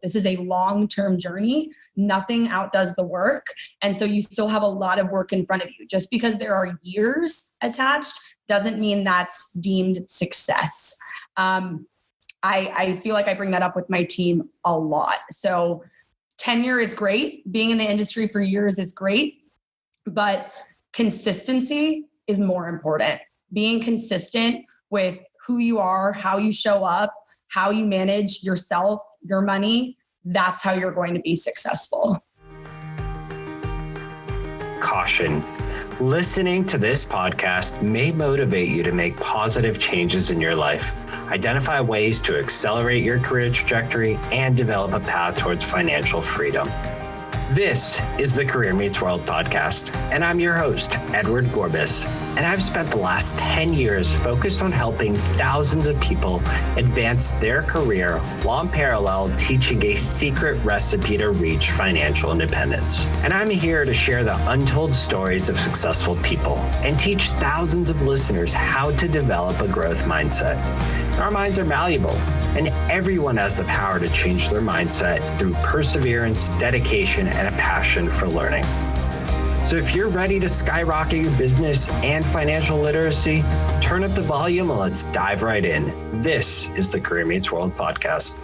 This is a long-term journey. Nothing outdoes the work. And so you still have a lot of work in front of you. Just because there are years attached doesn't mean that's deemed success. I feel like I bring that up with my team a lot. So tenure is great. Being in the industry for years is great, but consistency is more important. Being consistent with who you are, how you show up, how you manage yourself, your money, that's how you're going to be successful. Caution. Listening to this podcast may motivate you to make positive changes in your life, identify ways to accelerate your career trajectory, and develop a path towards financial freedom. This is the Career Meets World podcast, and I'm your host, Edward Gorbis, and I've spent the last 10 years focused on helping thousands of people advance their career while in parallel teaching a secret recipe to reach financial independence. And I'm here to share the untold stories of successful people and teach thousands of listeners how to develop a growth mindset. Our minds are malleable, and everyone has the power to change their mindset through perseverance, dedication, and a passion for learning. So if you're ready to skyrocket your business and financial literacy, turn up the volume and let's dive right in. This is the Career Meets World podcast.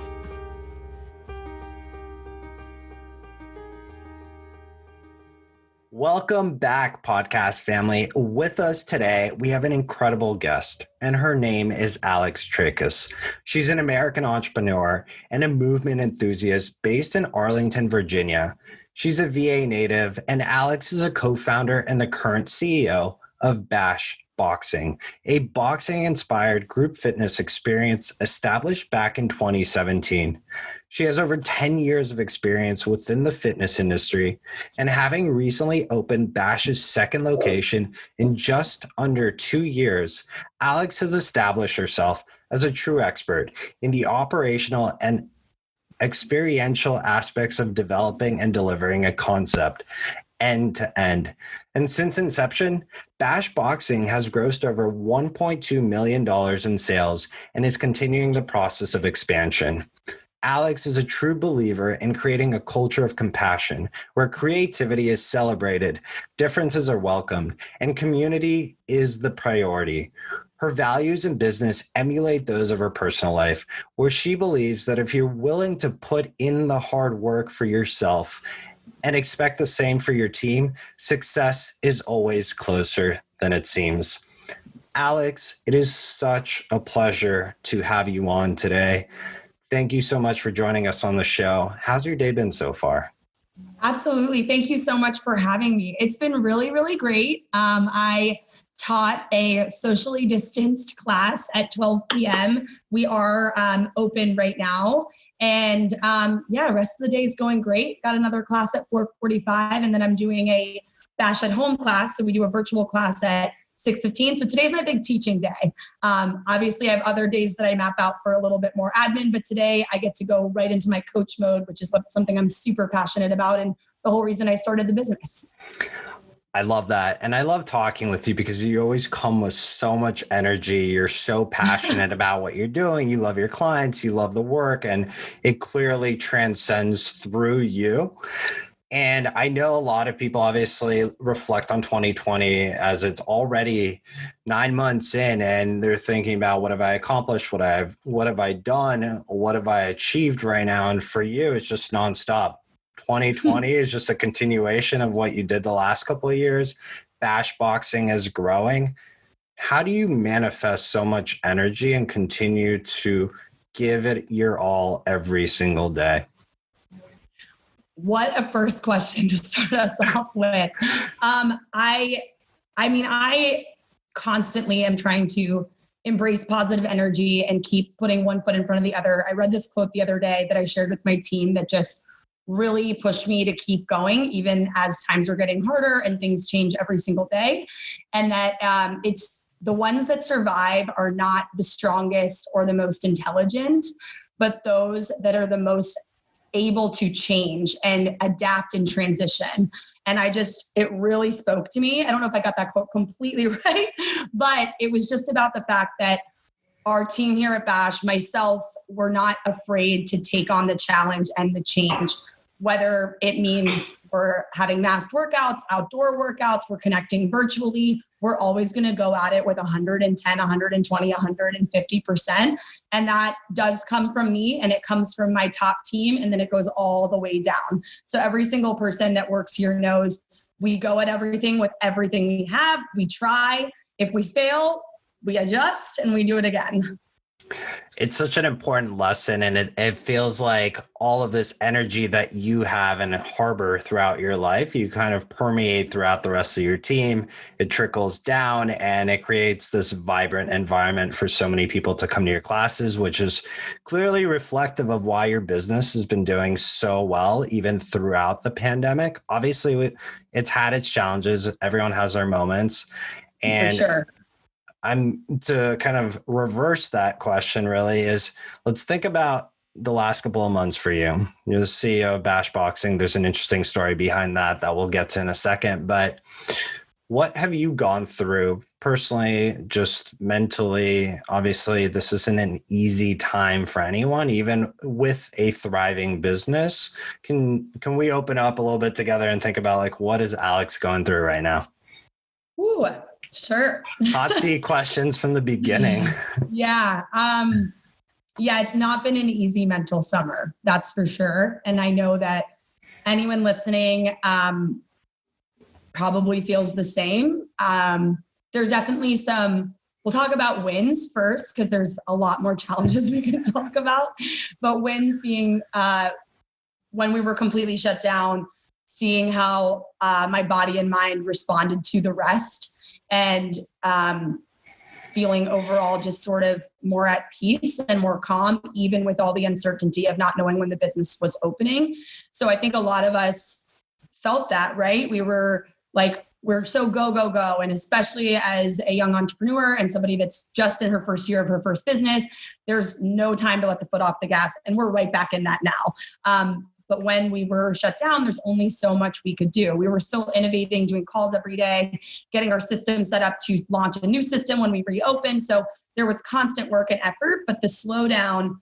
Welcome back, podcast family. With us today, we have an incredible guest, and her name is Alexandra Trakas. She's an American entrepreneur and a movement enthusiast based in Arlington, Virginia. She's a VA native, and Alex is a co-founder and the current CEO of Bash Boxing, a boxing-inspired group fitness experience established back in 2017. She has over 10 years of experience within the fitness industry, and having recently opened Bash's second location in just under 2 years, Alex has established herself as a true expert in the operational and experiential aspects of developing and delivering a concept end to end. And since inception, Bash Boxing has grossed over $1.2 million in sales and is continuing the process of expansion. Alex is a true believer in creating a culture of compassion where creativity is celebrated, differences are welcomed, and community is the priority. Her values in business emulate those of her personal life, where she believes that if you're willing to put in the hard work for yourself and expect the same for your team, success is always closer than it seems. Alex, it is such a pleasure to have you on today. Thank you so much for joining us on the show. How's your day been so far? Absolutely. Thank you so much for having me. It's been really, really great. I taught a socially distanced class at 12 p.m. We are open right now. And rest of the day is going great. Got another class at 4:45, and then I'm doing a Bash at Home class. So we do a virtual class at 6:15. So today's my big teaching day. Obviously, I have other days that I map out for a little bit more admin, but today I get to go right into my coach mode, which is something I'm super passionate about and the whole reason I started the business. I love that. And I love talking with you because you always come with so much energy. You're so passionate about what you're doing. You love your clients, you love the work, and it clearly transcends through you. And I know a lot of people obviously reflect on 2020 as it's already 9 months in, and they're thinking about what have I accomplished, what have I done, what have I achieved right now? And for you, it's just nonstop. 2020 is just a continuation of what you did the last couple of years. Bash Boxing is growing. How do you manifest so much energy and continue to give it your all every single day? What a first question to start us off with. I constantly am trying to embrace positive energy and keep putting one foot in front of the other. I read this quote the other day that I shared with my team that just really pushed me to keep going, even as times are getting harder and things change every single day. And that it's the ones that survive are not the strongest or the most intelligent, but those that are the most able to change and adapt and transition. And it really spoke to me. I don't know if I got that quote completely right, but it was just about the fact that our team here at Bash, myself, we're not afraid to take on the challenge and the change, whether it means we're having masked workouts, outdoor workouts, we're connecting virtually. We're always going to go at it with 110, 120, 150%. And that does come from me, and it comes from my top team, and then it goes all the way down. So every single person that works here knows we go at everything with everything we have. We try. If we fail, we adjust and we do it again. It's such an important lesson, and it feels like all of this energy that you have and harbor throughout your life, you kind of permeate throughout the rest of your team. It trickles down and it creates this vibrant environment for so many people to come to your classes, which is clearly reflective of why your business has been doing so well, even throughout the pandemic. Obviously, it's had its challenges. Everyone has their moments. And for sure. I'm to kind of reverse that question really is, let's think about the last couple of months for you. You're the CEO of Bash Boxing. There's an interesting story behind that we'll get to in a second, but what have you gone through personally, just mentally? Obviously, this isn't an easy time for anyone, even with a thriving business. Can we open up a little bit together and think about like, what is Alex going through right now? Ooh, sure. Hot seat questions from the beginning. Yeah. It's not been an easy mental summer. That's for sure. And I know that anyone listening probably feels the same. There's definitely we'll talk about wins first, because there's a lot more challenges we can talk about. But wins being when we were completely shut down, seeing how my body and mind responded to the rest, and feeling overall just sort of more at peace and more calm, even with all the uncertainty of not knowing when the business was opening. So I think a lot of us felt that, right? We were like, we're so go, go, go. And especially as a young entrepreneur and somebody that's just in her first year of her first business, there's no time to let the foot off the gas. And we're right back in that now. But when we were shut down, there's only so much we could do. We were still innovating, doing calls every day, getting our system set up to launch a new system when we reopened. So there was constant work and effort, but the slowdown,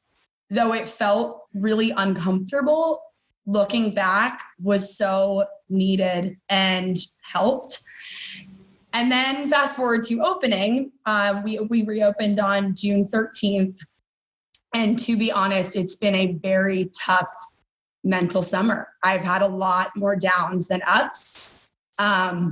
though it felt really uncomfortable, looking back was so needed and helped. And then fast forward to opening, we reopened on June 13th. And to be honest, it's been a very tough mental summer. I've had a lot more downs than ups. I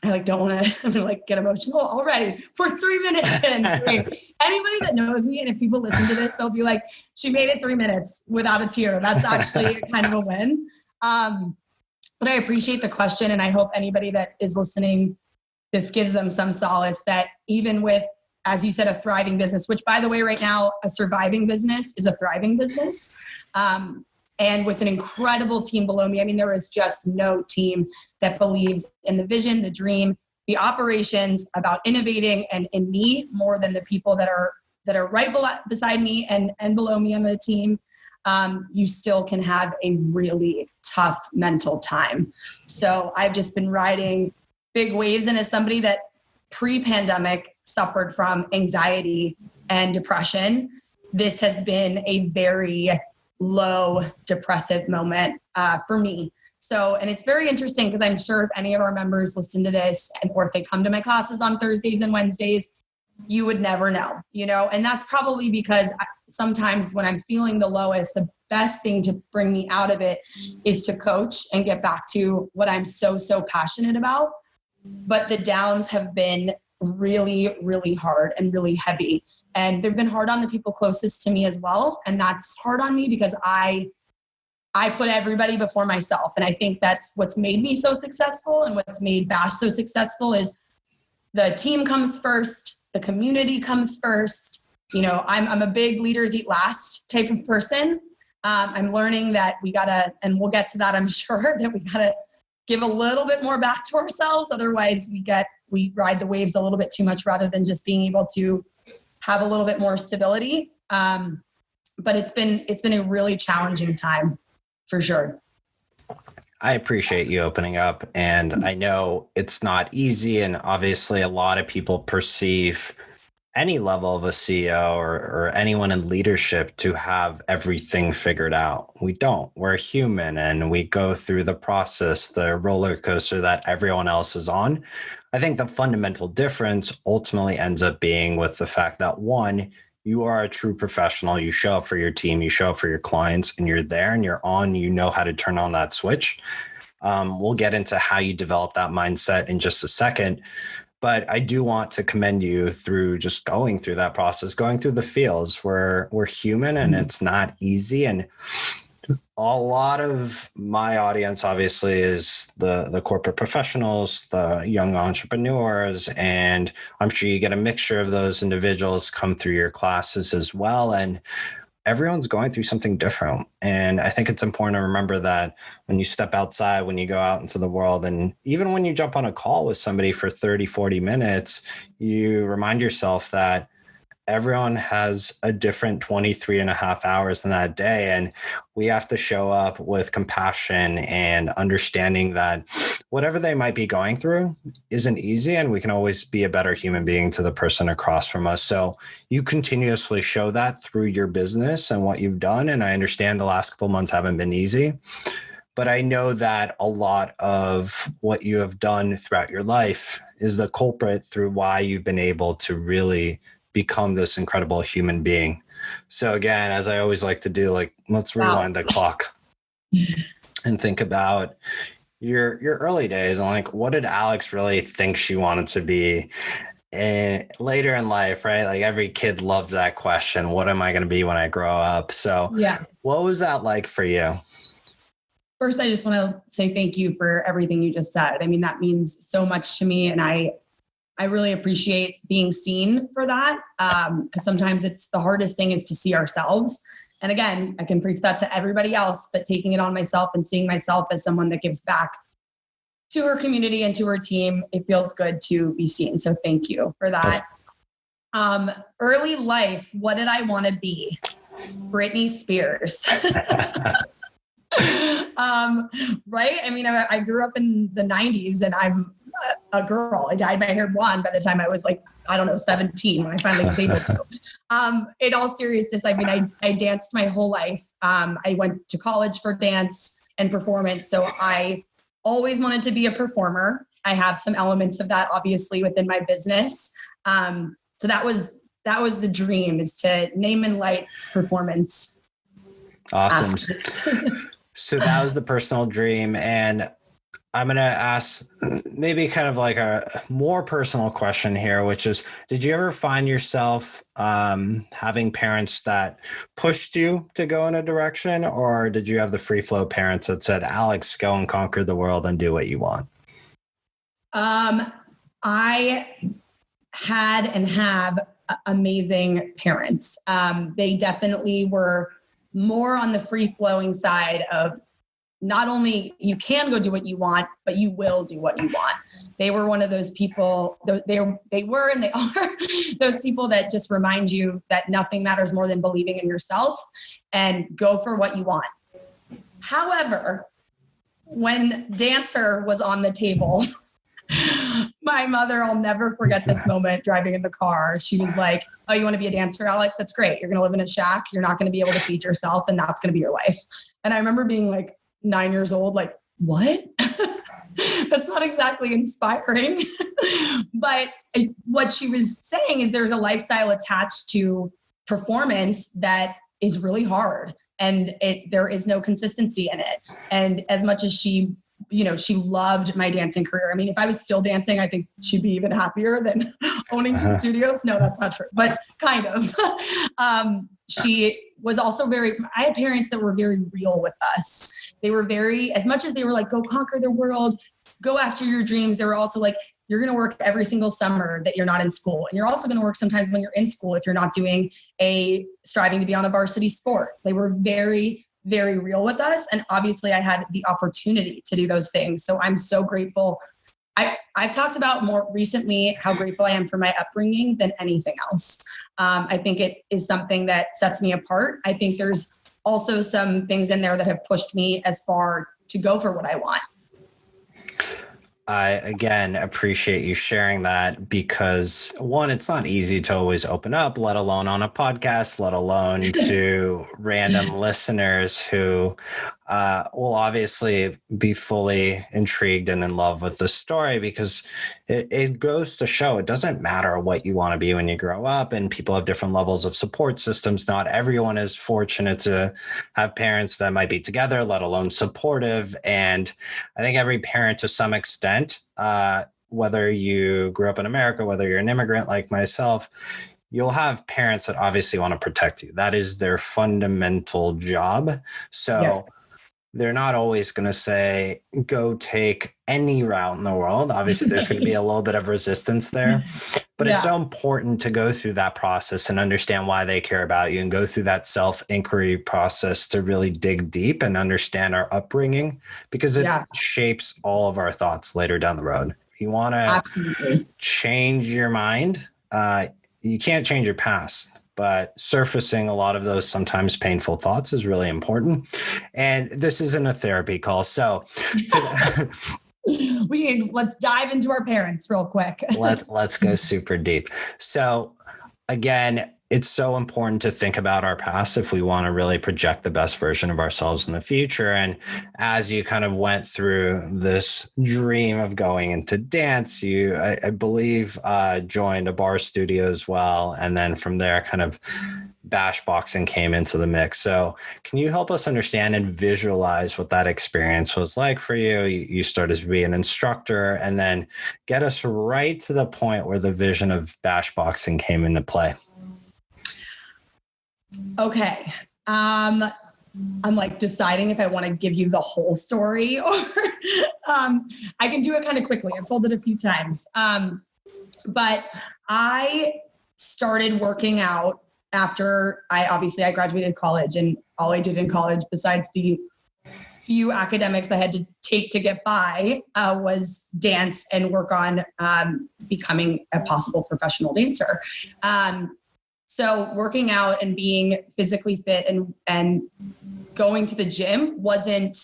don't want to, I'm gonna get emotional already. We're 3 minutes in. Anybody that knows me, and if people listen to this, they'll be like, she made it 3 minutes without a tear. That's actually kind of a win. But I appreciate the question. And I hope anybody that is listening, this gives them some solace that even with, as you said, a thriving business, which by the way, right now, a surviving business is a thriving business. And with an incredible team below me. I mean, there is just no team that believes in the vision, the dream, the operations, about innovating, and in me more than the people that are right beside me and below me on the team. You still can have a really tough mental time. So I've just been riding big waves. And as somebody that pre-pandemic suffered from anxiety and depression, this has been a very low depressive moment for me. So, and it's very interesting because I'm sure if any of our members listen to this, or if they come to my classes on Thursdays and Wednesdays, you would never know, and that's probably because sometimes when I'm feeling the lowest, the best thing to bring me out of it is to coach and get back to what I'm so passionate about. But the downs have been really, really hard and really heavy. And they've been hard on the people closest to me as well. And that's hard on me because I put everybody before myself. And I think that's what's made me so successful, and what's made Bash so successful is the team comes first, the community comes first. I'm a big leaders eat last type of person. I'm learning that we gotta, and we'll get to that, I'm sure, that we gotta give a little bit more back to ourselves. Otherwise we ride the waves a little bit too much rather than just being able to have a little bit more stability. But it's been a really challenging time for sure. I appreciate you opening up, and I know it's not easy, and obviously a lot of people perceive any level of a CEO or anyone in leadership to have everything figured out. We don't. We're human and we go through the process, the roller coaster that everyone else is on. I think the fundamental difference ultimately ends up being with the fact that one, you are a true professional. You show up for your team, you show up for your clients, and you're there and you're on, you know how to turn on that switch. We'll get into how you develop that mindset in just a second. But I do want to commend you through just going through that process, going through the feels. We're human and it's not easy. And a lot of my audience obviously is the corporate professionals, the young entrepreneurs, and I'm sure you get a mixture of those individuals come through your classes as well. And everyone's going through something different. And I think it's important to remember that when you step outside, when you go out into the world, and even when you jump on a call with somebody for 30, 40 minutes, you remind yourself that everyone has a different 23 and a half hours in that day. And we have to show up with compassion and understanding that whatever they might be going through isn't easy. And we can always be a better human being to the person across from us. So you continuously show that through your business and what you've done. And I understand the last couple of months haven't been easy, but I know that a lot of what you have done throughout your life is the culprit through why you've been able to really become this incredible human being. So again, as I always like to do, like, let's rewind the clock and think about your early days and like, what did Alex really think she wanted to be later in life, right? Like every kid loves that question. What am I going to be when I grow up? So yeah, what was that like for you? First, I just want to say thank you for everything you just said. I mean, that means so much to me. And I really appreciate being seen for that, because sometimes it's the hardest thing is to see ourselves. And again, I can preach that to everybody else, but taking it on myself and seeing myself as someone that gives back to her community and to her team, it feels good to be seen. So thank you for that. Early life, what did I want to be? Britney Spears. Right? I mean, I grew up in the 90s and I'm a girl. I dyed my hair blonde by the time I was like, 17 when I finally was able to. In all seriousness, I mean, I danced my whole life. I went to college for dance and performance. So I always wanted to be a performer. I have some elements of that obviously within my business. So that was the dream, is to name and lights performance. Awesome. So that was the personal dream. And I'm going to ask maybe kind of like a more personal question here, which is, did you ever find yourself having parents that pushed you to go in a direction, or did you have the free flow parents that said, Alex, go and conquer the world and do what you want? I had and have amazing parents. They definitely were more on the free flowing side of not only you can go do what you want, but you will do what you want. They were one of those people, they were and they are those people that just remind you that nothing matters more than believing in yourself and go for what you want. However, when dancer was on the table, my mother, I'll never forget this moment driving in the car. She was like, oh, you want to be a dancer, Alex? That's great. You're going to live in a shack. You're not going to be able to feed yourself, and that's going to be your life. And I remember being like 9 years old, like, what? That's not exactly inspiring. But what she was saying is there's a lifestyle attached to performance that is really hard, and there is no consistency in it. And as much as she loved my dancing career. I mean, if I was still dancing, I think she'd be even happier than owning 2 studios. No, that's not true, but kind of. She was also I had parents that were very real with us. They were as much as they were like, go conquer the world, go after your dreams. They were also like, you're going to work every single summer that you're not in school. And you're also going to work sometimes when you're in school if you're not striving to be on a varsity sport. They were very, very real with us. And obviously I had the opportunity to do those things. So I'm so grateful. I've talked about more recently how grateful I am for my upbringing than anything else. I think it is something that sets me apart. I think there's also some things in there that have pushed me as far to go for what I want. I, again, appreciate you sharing that because one, it's not easy to always open up, let alone on a podcast, let alone to random listeners who will obviously be fully intrigued and in love with the story, because it goes to show it doesn't matter what you want to be when you grow up, and people have different levels of support systems. Not everyone is fortunate to have parents that might be together, let alone supportive. And I think every parent to some extent, whether you grew up in America, whether you're an immigrant like myself, you'll have parents that obviously want to protect you. That is their fundamental job. So Yeah. they're not always going to say, go take any route in the world. Obviously, there's going to be a little bit of resistance there, but it's so important to go through that process and understand why they care about you and go through that self-inquiry process to really dig deep and understand our upbringing, because it shapes all of our thoughts later down the road. If you want to change your mind, you can't change your past. But surfacing a lot of those sometimes painful thoughts is really important. And this isn't a therapy call. So let's dive into our parents real quick. Let's go super deep. So again, it's so important to think about our past if we want to really project the best version of ourselves in the future. And as you kind of went through this dream of going into dance, you, I believe, joined a bar studio as well. And then from there, kind of bash boxing came into the mix. So can you help us understand and visualize what that experience was like for you? You started to be an instructor, and then get us right to the point where the vision of bash boxing came into play. Okay. I'm like deciding if I want to give you the whole story or I can do it kind of quickly. I've told it a few times. But I started working out after I graduated college, and all I did in college, besides the few academics I had to take to get by, was dance and work on becoming a possible professional dancer. So working out and being physically fit and going to the gym wasn't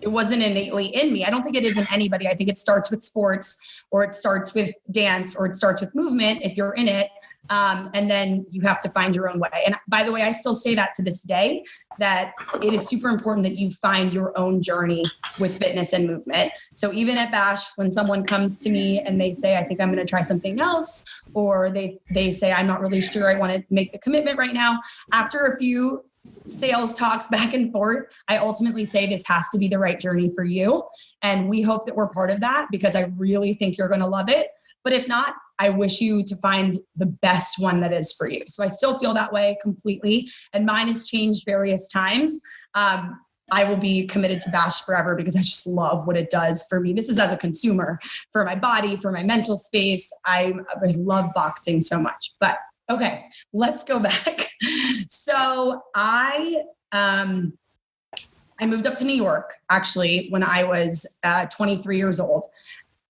innately in me. I don't think it is in anybody. I think it starts with sports, or it starts with dance, or it starts with movement if you're in it. And then you have to find your own way. And by the way, I still say that to this day, that it is super important that you find your own journey with fitness and movement. So even at Bash, when someone comes to me and they say, I think I'm going to try something else, or they say, I'm not really sure I want to make the commitment right now. After a few sales talks back and forth, I ultimately say this has to be the right journey for you. And we hope that we're part of that, because I really think you're going to love it. But if not, I wish you to find the best one that is for you. So I still feel that way completely. And mine has changed various times. I will be committed to Bash forever, because I just love what it does for me. This is as a consumer, for my body, for my mental space. I love boxing so much. But okay, let's go back. So I moved up to New York, actually, when I was 23 years old.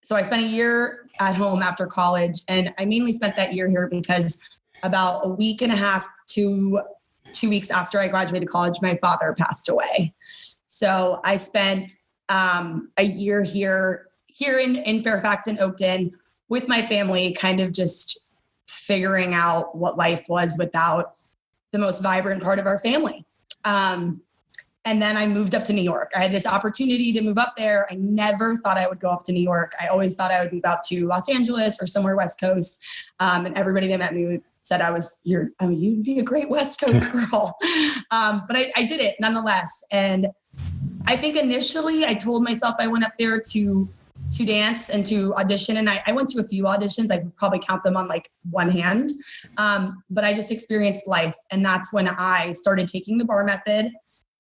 So I spent a year at home after college, and I mainly spent that year here because about a week and a half to 2 weeks after I graduated college, my father passed away. So I spent a year here in Fairfax and Oakton with my family, kind of just figuring out what life was without the most vibrant part of our family. And then I moved up to New York. I had this opportunity to move up there. I never thought I would go up to New York. I always thought I would move out to Los Angeles or somewhere West Coast. And everybody that met me said you'd be a great West Coast girl. But I did it nonetheless. And I think initially I told myself I went up there to dance and to audition. And I went to a few auditions. I could probably count them on like one hand. But I just experienced life. And that's when I started taking the bar method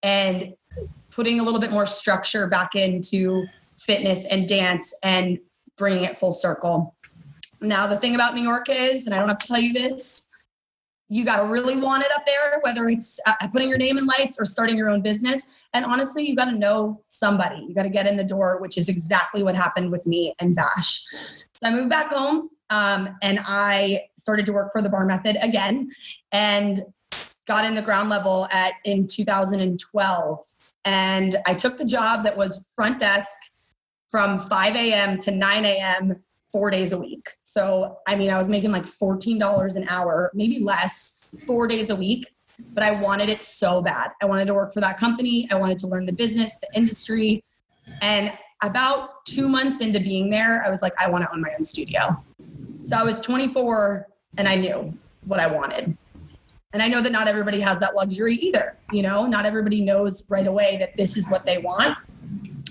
and putting a little bit more structure back into fitness and dance and bringing it full circle. Now, the thing about New York is, and I don't have to tell you this, you got to really want it up there, whether it's putting your name in lights or starting your own business. And honestly, you got to know somebody. You got to get in the door, which is exactly what happened with me and Bash. So I moved back home and I started to work for the bar method again, and got in the ground level in 2012. And I took the job that was front desk from 5 a.m. to 9 a.m. 4 days a week. So, I mean, I was making like $14 an hour, maybe less, 4 days a week, but I wanted it so bad. I wanted to work for that company. I wanted to learn the business, the industry. And about 2 months into being there, I was like, I want to own my own studio. So I was 24 and I knew what I wanted. And I know that not everybody has that luxury either. You know, not everybody knows right away that this is what they want.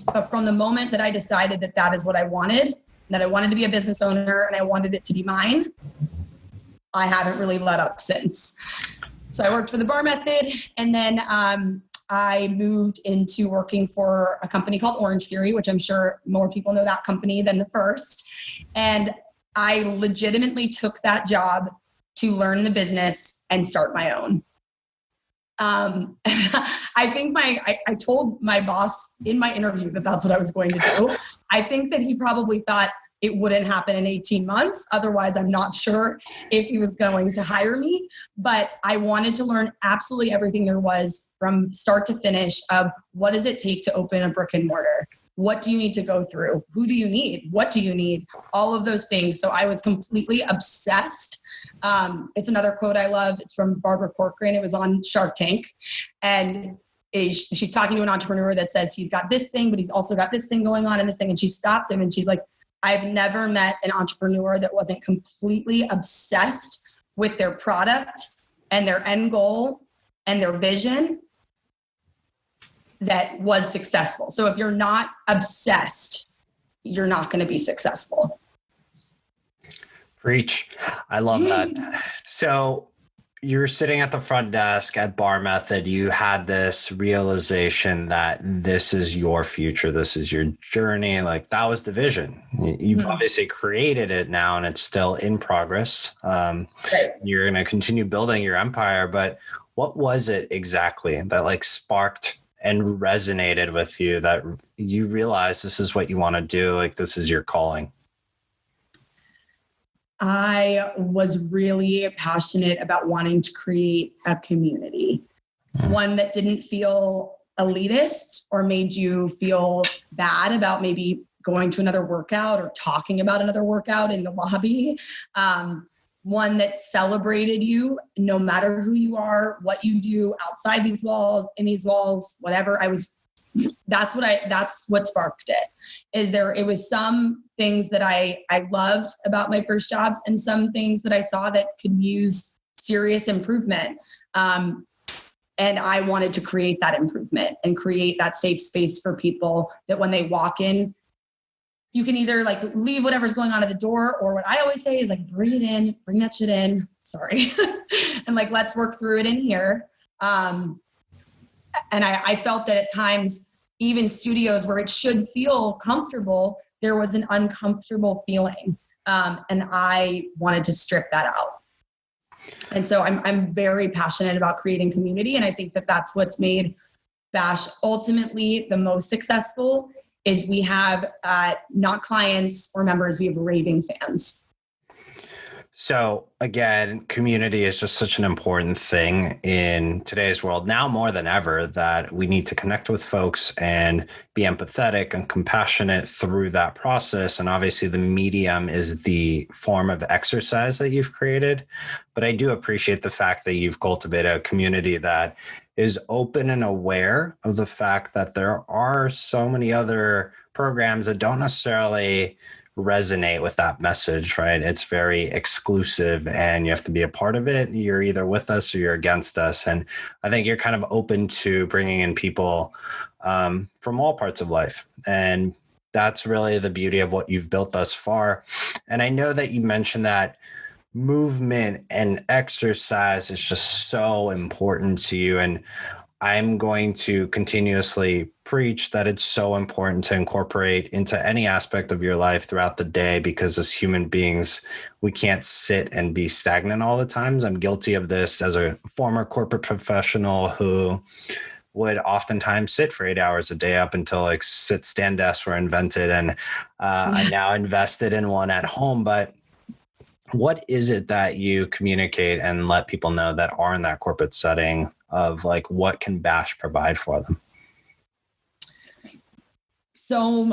But from the moment that I decided that that is what I wanted, that I wanted to be a business owner and I wanted it to be mine, I haven't really let up since. So I worked for the Bar Method, and then I moved into working for a company called Orange Theory, which I'm sure more people know that company than the first. And I legitimately took that job to learn the business and start my own. I think I told my boss in my interview that that's what I was going to do. I think that he probably thought it wouldn't happen in 18 months. Otherwise, I'm not sure if he was going to hire me, but I wanted to learn absolutely everything there was from start to finish of what does it take to open a brick and mortar? What do you need to go through? Who do you need? What do you need? All of those things. So I was completely obsessed. It's another quote I love. It's from Barbara Corcoran. It was on Shark Tank. And she's talking to an entrepreneur that says he's got this thing, but he's also got this thing going on and this thing. And she stopped him and she's like, I've never met an entrepreneur that wasn't completely obsessed with their product and their end goal and their vision that was successful. So if you're not obsessed, you're not going to be successful. Preach. I love that. So you're sitting at the front desk at Bar Method. You had this realization that this is your future. This is your journey. Like that was the vision. You've obviously created it now and it's still in progress. Right. You're going to continue building your empire, but what was it exactly that like sparked and resonated with you that you realized this is what you want to do? Like this is your calling. I was really passionate about wanting to create a community, one that didn't feel elitist or made you feel bad about maybe going to another workout or talking about another workout in the lobby. One that celebrated you no matter who you are, what you do outside these walls, in these walls, whatever. That's what sparked it. It was some things that I loved about my first jobs and some things that I saw that could use serious improvement. And I wanted to create that improvement and create that safe space for people that when they walk in, you can either like leave whatever's going on at the door, or what I always say is like, bring it in, bring that shit in. Sorry. And like, let's work through it in here. And I felt that at times, even studios where it should feel comfortable, there was an uncomfortable feeling. And I wanted to strip that out. And so I'm very passionate about creating community. And I think that that's what's made Bash ultimately the most successful is we have not clients or members, we have raving fans. So again, community is just such an important thing in today's world, now more than ever, that we need to connect with folks and be empathetic and compassionate through that process. And obviously the medium is the form of exercise that you've created. But I do appreciate the fact that you've cultivated a community that is open and aware of the fact that there are so many other programs that don't necessarily resonate with that message, right? It's very exclusive and you have to be a part of it. You're either with us or you're against us. And I think you're kind of open to bringing in people from all parts of life. And that's really the beauty of what you've built thus far. And I know that you mentioned that movement and exercise is just so important to you. And I'm going to continuously preach that it's so important to incorporate into any aspect of your life throughout the day, because as human beings, we can't sit and be stagnant all the time. I'm guilty of this as a former corporate professional who would oftentimes sit for 8 hours a day up until like sit-stand desks were invented. And I now invested in one at home. But what is it that you communicate and let people know that are in that corporate setting of like, what can Bash provide for them? So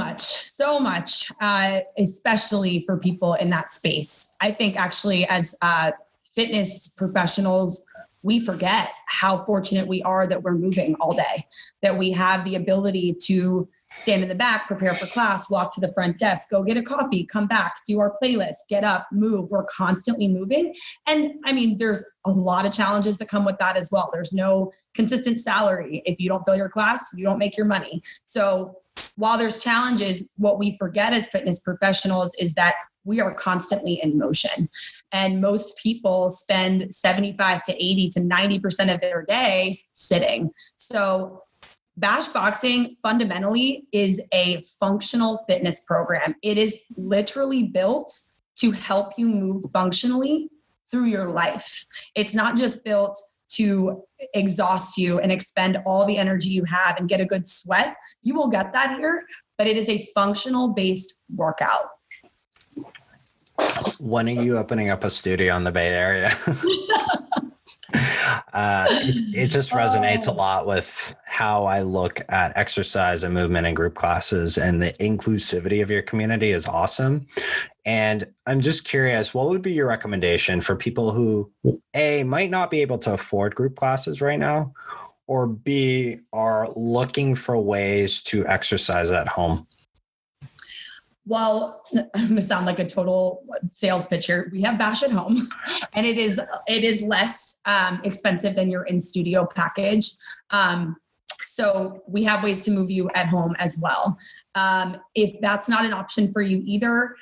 much, especially for people in that space. I think actually as fitness professionals, we forget how fortunate we are that we're moving all day, that we have the ability to stand in the back, prepare for class, walk to the front desk, go get a coffee, come back, do our playlist, get up, move. We're constantly moving. And I mean, there's a lot of challenges that come with that as well. There's no consistent salary. If you don't fill your class, you don't make your money. So while there's challenges, what we forget as fitness professionals is that we are constantly in motion. And most people spend 75 to 80 to 90% of their day sitting. So Bash Boxing fundamentally is a functional fitness program. It is literally built to help you move functionally through your life. It's not just built to exhaust you and expend all the energy you have and get a good sweat. You will get that here, but it is a functional based workout. When are you opening up a studio in the Bay Area? It just resonates a lot with how I look at exercise and movement and group classes, and the inclusivity of your community is awesome. And I'm just curious, what would be your recommendation for people who A, might not be able to afford group classes right now, or B, are looking for ways to exercise at home? Well, I'm going to sound like a total sales pitch here. We have Bash at Home, and it is less expensive than your in-studio package. So we have ways to move you at home as well. If that's not an option for you either,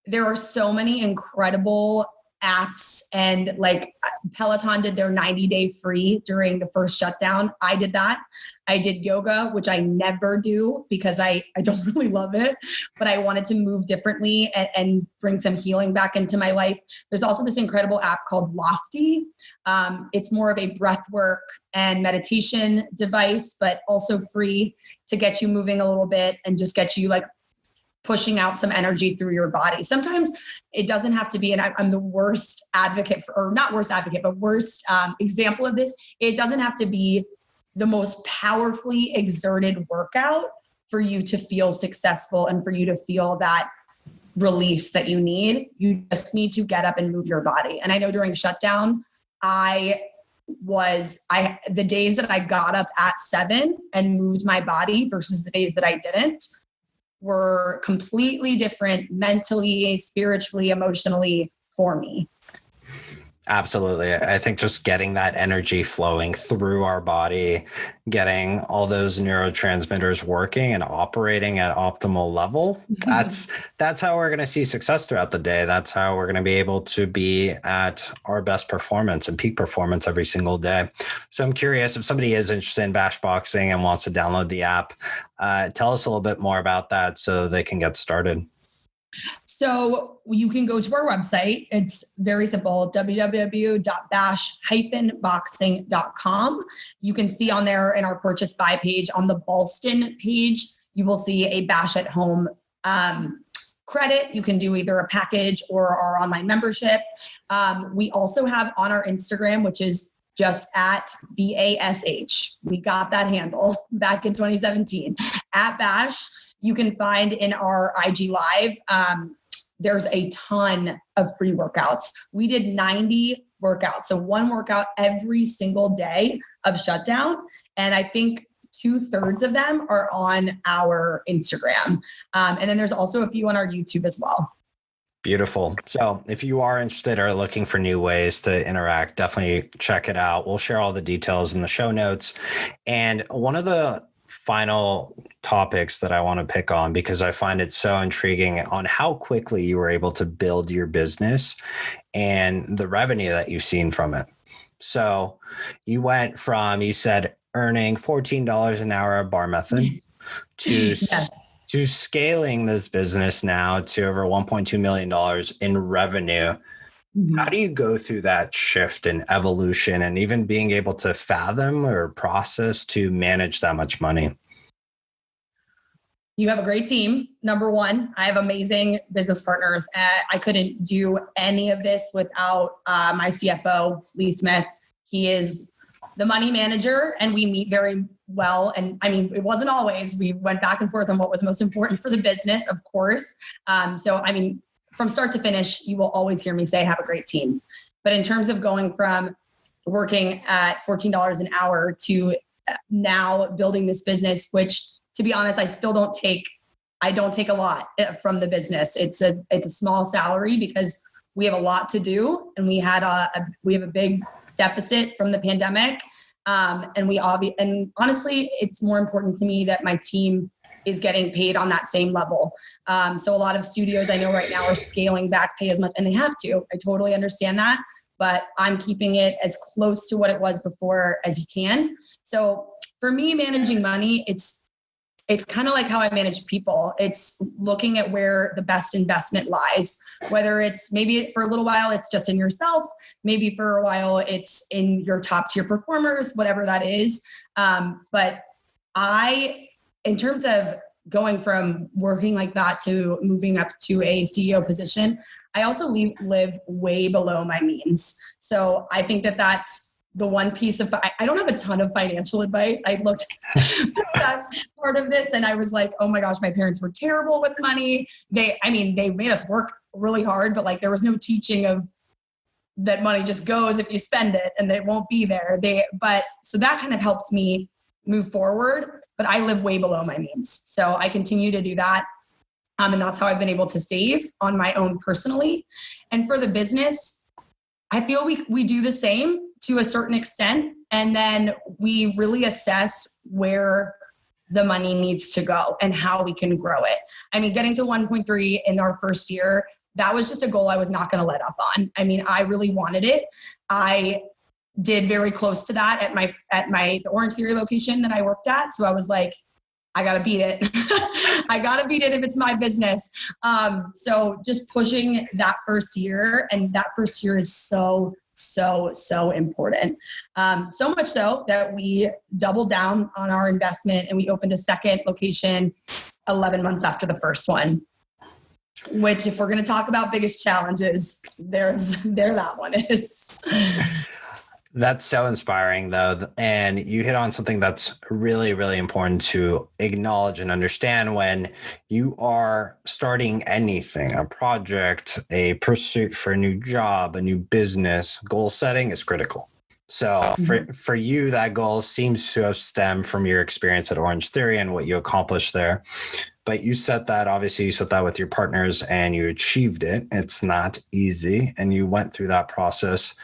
there are so many incredible apps, and like Peloton did their 90-day free during the first shutdown. I did that. I did yoga, which I never do because I don't really love it, but I wanted to move differently and bring some healing back into my life. There's also this incredible app called Lofty. It's more of a breath work and meditation device, but also free to get you moving a little bit and just get you like pushing out some energy through your body. Sometimes it doesn't have to be, and I'm the worst advocate for, or not worst advocate, but worst example of this. It doesn't have to be the most powerfully exerted workout for you to feel successful and for you to feel that release that you need. You just need to get up and move your body. And I know during shutdown, the days that I got up at 7 and moved my body versus the days that I didn't were completely different mentally, spiritually, emotionally for me. Absolutely. I think just getting that energy flowing through our body, getting all those neurotransmitters working and operating at optimal level, that's how we're going to see success throughout the day. That's how we're going to be able to be at our best performance and peak performance every single day. So I'm curious, if somebody is interested in Bash Boxing and wants to download the app, tell us a little bit more about that so they can get started. So you can go to our website. It's very simple, www.bash-boxing.com. You can see on there in our purchase buy page, on the Ballston page, you will see a Bash at Home credit. You can do either a package or our online membership. We also have on our Instagram, which is just at BASH. We got that handle back in 2017 at Bash. You can find in our IG Live, there's a ton of free workouts. We did 90 workouts. So one workout every single day of shutdown. And I think 2/3 of them are on our Instagram. And then there's also a few on our YouTube as well. Beautiful. So if you are interested or looking for new ways to interact, definitely check it out. We'll share all the details in the show notes. And one of the final topics that I want to pick on, because I find it so intriguing, on how quickly you were able to build your business and the revenue that you've seen from it. So you went from, you said, earning $14 an hour at Bar Method to scaling this business now to over $1.2 million in revenue. Mm-hmm. How do you go through that shift and evolution and even being able to fathom or process to manage that much money? You have a great team. Number one, I have amazing business partners. I couldn't do any of this without my CFO, Lee Smith. He is the money manager, and we meet very well. And I mean, it wasn't always, we went back and forth on what was most important for the business, of course. So, I mean, from start to finish, you will always hear me say, have a great team. But in terms of going from working at $14 an hour to now building this business, which to be honest, I don't take a lot from the business. It's a small salary because we have a lot to do, and we have a big deficit from the pandemic. And honestly, it's more important to me that my team is getting paid on that same level. So a lot of studios I know right now are scaling back pay as much, and they have to. I totally understand that, but I'm keeping it as close to what it was before as you can. So for me, managing money, it's kind of like how I manage people. It's looking at where the best investment lies, whether it's maybe for a little while, it's just in yourself. Maybe for a while, it's in your top tier performers, whatever that is. But in terms of going from working like that to moving up to a CEO position, I also live way below my means. So I think that that's the one piece of, I don't have a ton of financial advice. I looked at that part of this and I was like, oh my gosh, my parents were terrible with money. They made us work really hard, but like there was no teaching of that money just goes if you spend it and it won't be there. So that kind of helped me move forward, but I live way below my means. So I continue to do that. And that's how I've been able to save on my own personally. And for the business, I feel we do the same to a certain extent. And then we really assess where the money needs to go and how we can grow it. I mean, getting to 1.3 in our first year, that was just a goal I was not going to let up on. I mean, I really wanted it. I did very close to that at the Orange Theory location that I worked at. So I was like, I got to beat it. I got to beat it if it's my business. So just pushing that first year, and that first year is so important. So much so that we doubled down on our investment and we opened a second location 11 months after the first one, which if we're going to talk about biggest challenges, there that one is. That's so inspiring, though. And you hit on something that's really, really important to acknowledge and understand when you are starting anything, a project, a pursuit for a new job, a new business. Goal setting is critical. So for you, that goal seems to have stemmed from your experience at Orange Theory and what you accomplished there. But you set that with your partners and you achieved it. It's not easy. And you went through that process.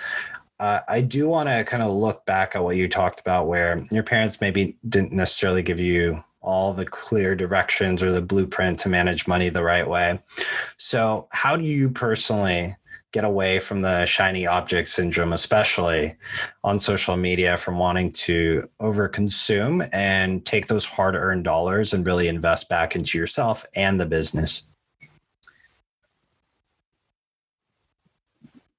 I do want to kind of look back at what you talked about where your parents maybe didn't necessarily give you all the clear directions or the blueprint to manage money the right way. So how do you personally get away from the shiny object syndrome, especially on social media, from wanting to overconsume and take those hard-earned dollars and really invest back into yourself and the business?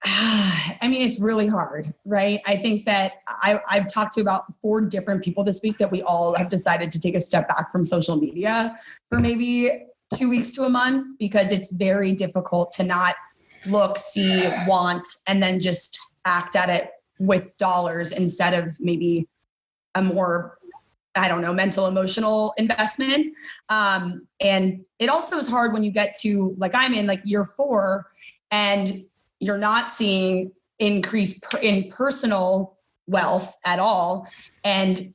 I mean, it's really hard, right? I think that I've talked to about 4 different people this week that we all have decided to take a step back from social media for maybe 2 weeks to a month, because it's very difficult to not look, see, want, and then just act at it with dollars instead of maybe a more, I don't know, mental, emotional investment. And it also is hard when you get to, like I'm in like year 4 and you're not seeing increase in personal wealth at all, and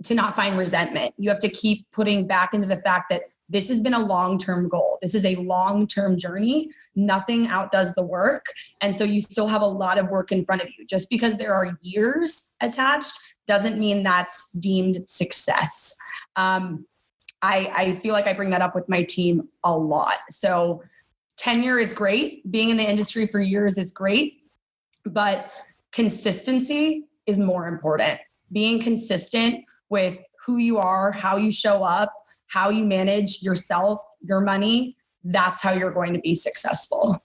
to not find resentment. You have to keep putting back into the fact that this has been a long-term goal. This is a long-term journey. Nothing outdoes the work. And so you still have a lot of work in front of you. Just because there are years attached doesn't mean that's deemed success. I feel like I bring that up with my team a lot. So tenure is great. Being in the industry for years is great, but consistency is more important. Being consistent with who you are, how you show up, how you manage yourself, your money, that's how you're going to be successful.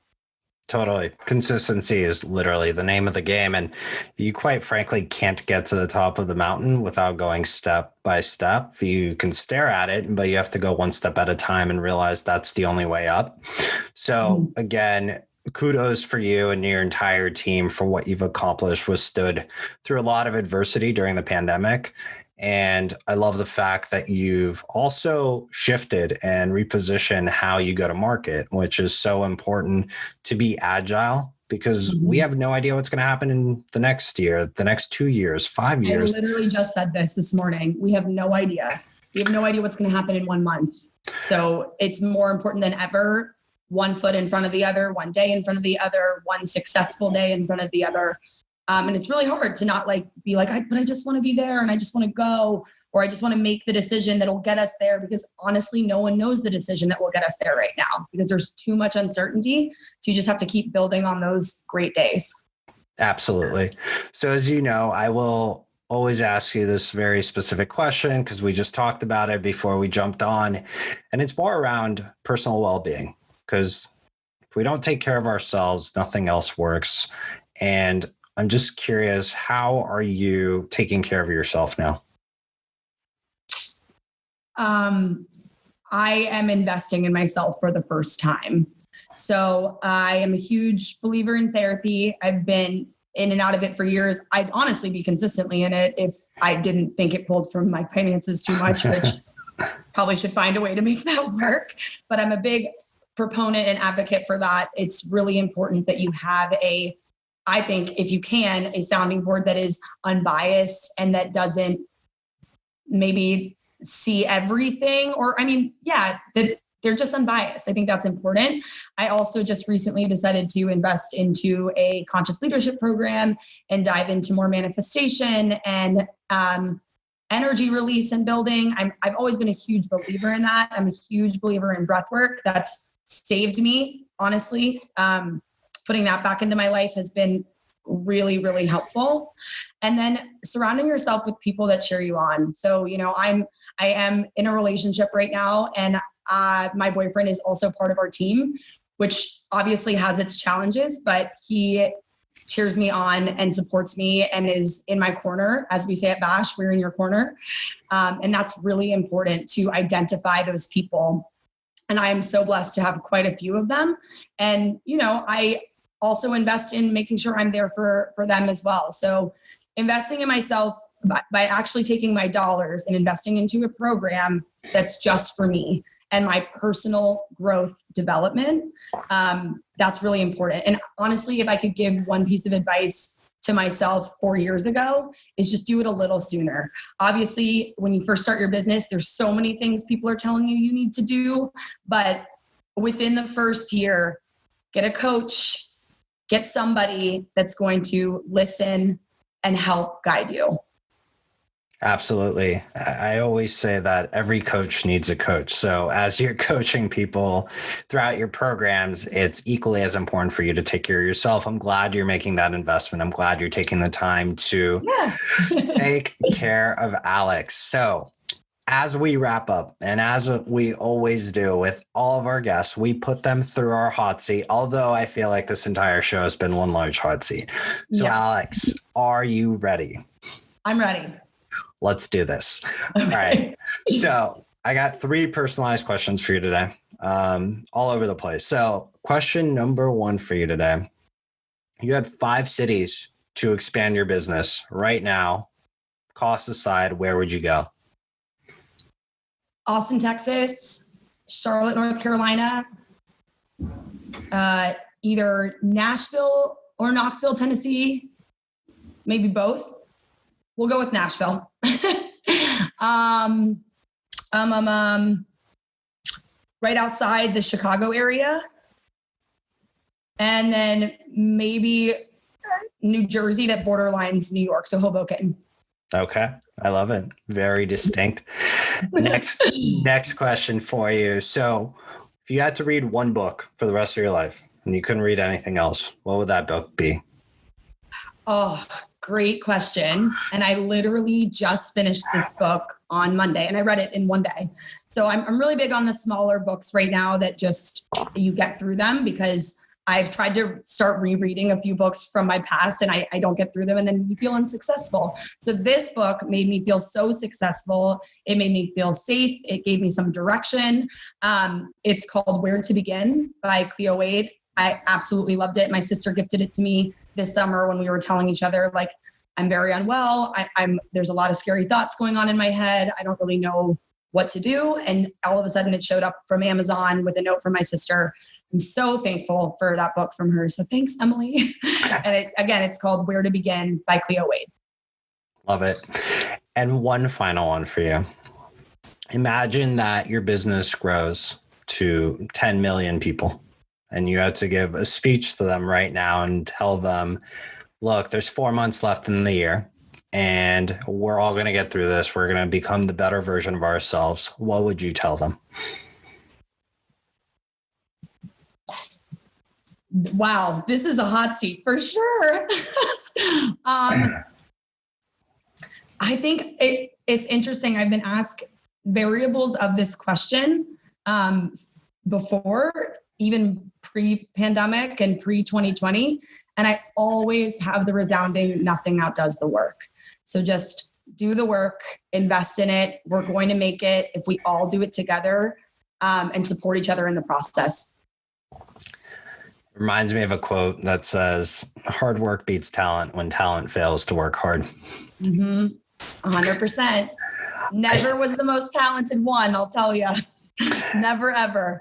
Totally. Consistency is literally the name of the game. And you quite frankly can't get to the top of the mountain without going step by step. You can stare at it, but you have to go one step at a time and realize that's the only way up. So again, kudos for you and your entire team for what you've accomplished, withstood through a lot of adversity during the pandemic. And I love the fact that you've also shifted and repositioned how you go to market, which is so important to be agile, because we have no idea what's going to happen in the next year, the next 2 years, 5 years. I literally just said this morning. We have no idea. We have no idea what's going to happen in 1 month. So it's more important than ever. One foot in front of the other, one day in front of the other, one successful day in front of the other. And it's really hard to not be like, but I just want to be there and I just want to go, or I just want to make the decision that will get us there, because honestly, no one knows the decision that will get us there right now because there's too much uncertainty. So you just have to keep building on those great days. Absolutely. So as you know, I will always ask you this very specific question because we just talked about it before we jumped on, and it's more around personal well-being, because if we don't take care of ourselves, nothing else works. And I'm just curious, how are you taking care of yourself now? I am investing in myself for the first time. So I am a huge believer in therapy. I've been in and out of it for years. I'd honestly be consistently in it if I didn't think it pulled from my finances too much, which probably should find a way to make that work. But I'm a big proponent and advocate for that. It's really important that you have I think if you can, a sounding board that is unbiased and that doesn't maybe see everything, that they're just unbiased. I think that's important. I also just recently decided to invest into a conscious leadership program and dive into more manifestation and energy release and building. I've always been a huge believer in that. I'm a huge believer in breath work. That's saved me, honestly. Putting that back into my life has been really, really helpful. And then surrounding yourself with people that cheer you on. So, I am in a relationship right now, and my boyfriend is also part of our team, which obviously has its challenges, but he cheers me on and supports me and is in my corner. As we say at Bash, we're in your corner. And that's really important, to identify those people. And I am so blessed to have quite a few of them. And, I also invest in making sure I'm there for them as well. So investing in myself by actually taking my dollars and investing into a program that's just for me and my personal growth development, that's really important. And honestly, if I could give one piece of advice to myself 4 years ago, is just do it a little sooner. Obviously, when you first start your business, there's so many things people are telling you need to do, but within the first year, get a coach, get somebody that's going to listen and help guide you. Absolutely. I always say that every coach needs a coach. So as you're coaching people throughout your programs, it's equally as important for you to take care of yourself. I'm glad you're making that investment. I'm glad you're taking the time to take care of Alex. So as we wrap up, and as we always do with all of our guests, we put them through our hot seat, although I feel like this entire show has been one large hot seat. So Alex, are you ready? I'm ready. Let's do this. Okay. All right. So I got 3 personalized questions for you today, all over the place. So question number 1 for you today. You had 5 cities to expand your business right now. Cost aside, where would you go? Austin, Texas, Charlotte, North Carolina, either Nashville or Knoxville, Tennessee, maybe both. We'll go with Nashville. Right outside the Chicago area. And then maybe New Jersey that borderlines New York, so Hoboken. Okay. I love it. Very distinct. Next question for you. So if you had to read one book for the rest of your life and you couldn't read anything else, what would that book be? Oh, great question. And I literally just finished this book on Monday and I read it in one day. So I'm really big on the smaller books right now that just you get through them, because I've tried to start rereading a few books from my past and I don't get through them, and then you feel unsuccessful. So this book made me feel so successful. It made me feel safe. It gave me some direction. It's called Where to Begin by Cleo. I absolutely loved it. My sister gifted it to me this summer when we were telling each other, like, I'm very unwell. There's a lot of scary thoughts going on in my head. I don't really know what to do. And all of a sudden it showed up from Amazon with a note from my sister. I'm so thankful for that book from her. So thanks, Emily. And it's called Where to Begin by Cleo Wade. Love it. And one final one for you. Imagine that your business grows to 10 million people and you had to give a speech to them right now and tell them, look, there's 4 months left in the year and we're all going to get through this. We're going to become the better version of ourselves. What would you tell them? Wow, this is a hot seat for sure. I think it's interesting. I've been asked variables of this question before, even pre-pandemic and pre-2020. And I always have the resounding, nothing outdoes the work. So just do the work, invest in it. We're going to make it if we all do it together and support each other in the process. Reminds me of a quote that says, hard work beats talent when talent fails to work hard. 100%. Never was the most talented one, I'll tell you. Never, ever.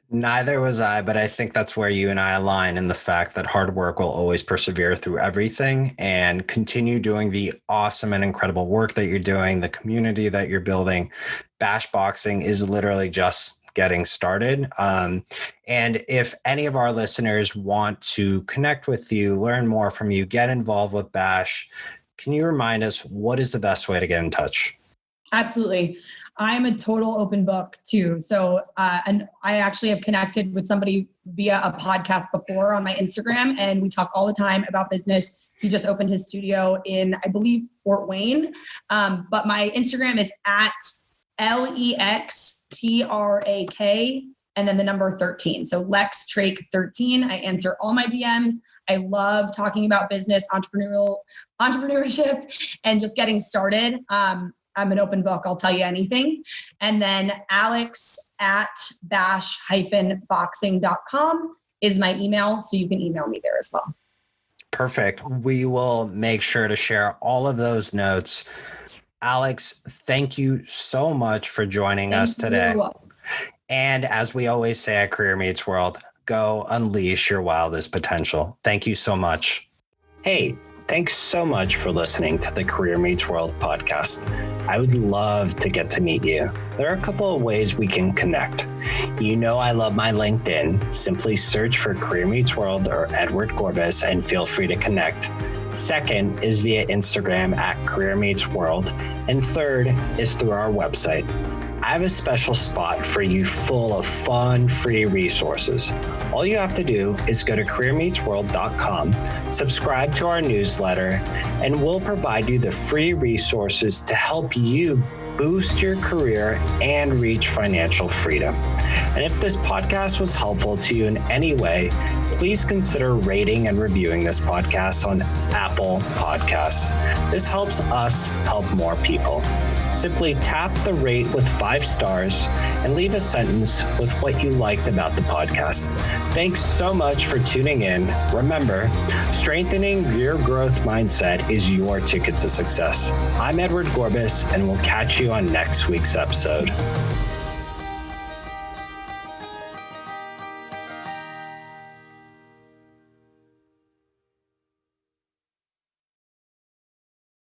Neither was I, but I think that's where you and I align in the fact that hard work will always persevere through everything and continue doing the awesome and incredible work that you're doing, the community that you're building. Bash Boxing is literally just getting started. And if any of our listeners want to connect with you, learn more from you, get involved with Bash, can you remind us what is the best way to get in touch? Absolutely. I'm a total open book too. So, and I actually have connected with somebody via a podcast before on my Instagram, and we talk all the time about business. He just opened his studio in, I believe, Fort Wayne. But my Instagram is at LEXTRAK and then the number 13. So Lex Trake 13. I answer all my DMs. I love talking about business, entrepreneurship, and just getting started. I'm an open book. I'll tell you anything. And then Alex at bash-boxing.com is my email. So you can email me there as well. Perfect. We will make sure to share all of those notes. Alex, thank you so much for joining us today. And as we always say at Career Meets World, go unleash your wildest potential. Thank you so much. Hey, thanks so much for listening to the Career Meets World podcast. I would love to get to meet you. There are a couple of ways we can connect. You know I love my LinkedIn. Simply search for Career Meets World or Edward Gorbis and feel free to connect. Second is via Instagram at Career Meets World. And third is through our website. I have a special spot for you full of fun, free resources. All you have to do is go to careermeetsworld.com, subscribe to our newsletter, and we'll provide you the free resources to help you boost your career and reach financial freedom. And if this podcast was helpful to you in any way, please consider rating and reviewing this podcast on Apple Podcasts. This helps us help more people. Simply tap the rate with 5 stars and leave a sentence with what you liked about the podcast. Thanks so much for tuning in. Remember, strengthening your growth mindset is your ticket to success. I'm Edward Gorbis, and we'll catch you on next week's episode.